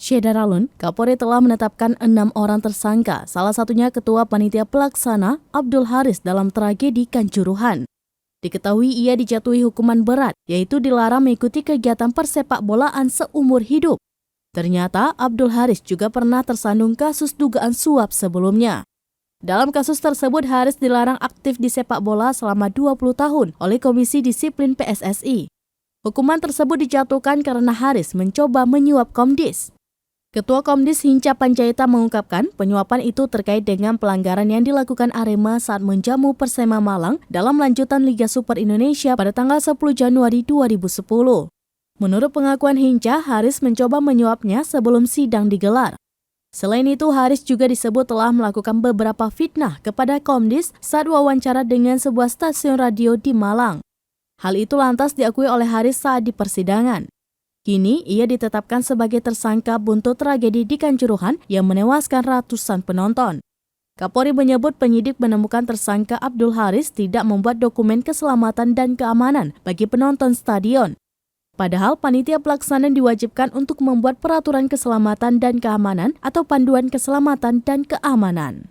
Syederalun, Kapolri telah menetapkan 6 orang tersangka, salah satunya Ketua Panitia Pelaksana Abdul Haris dalam tragedi Kanjuruhan. Diketahui ia dijatuhi hukuman berat, yaitu dilarang mengikuti kegiatan persepak bolaan seumur hidup. Ternyata Abdul Haris juga pernah tersandung kasus dugaan suap sebelumnya. Dalam kasus tersebut, Haris dilarang aktif di sepak bola selama 20 tahun oleh Komisi Disiplin PSSI. Hukuman tersebut dijatuhkan karena Haris mencoba menyuap Komdis. Ketua Komdis Hinca Panjaitan mengungkapkan penyuapan itu terkait dengan pelanggaran yang dilakukan Arema saat menjamu Persema Malang dalam lanjutan Liga Super Indonesia pada tanggal 10 Januari 2010. Menurut pengakuan Hinca, Haris mencoba menyuapnya sebelum sidang digelar. Selain itu, Haris juga disebut telah melakukan beberapa fitnah kepada Komdis saat wawancara dengan sebuah stasiun radio di Malang. Hal itu lantas diakui oleh Haris saat di persidangan. Kini, ia ditetapkan sebagai tersangka buntut tragedi di Kanjuruhan yang menewaskan ratusan penonton. Kapolri menyebut penyidik menemukan tersangka Abdul Haris tidak membuat dokumen keselamatan dan keamanan bagi penonton stadion. Padahal panitia pelaksana diwajibkan untuk membuat peraturan keselamatan dan keamanan atau panduan keselamatan dan keamanan.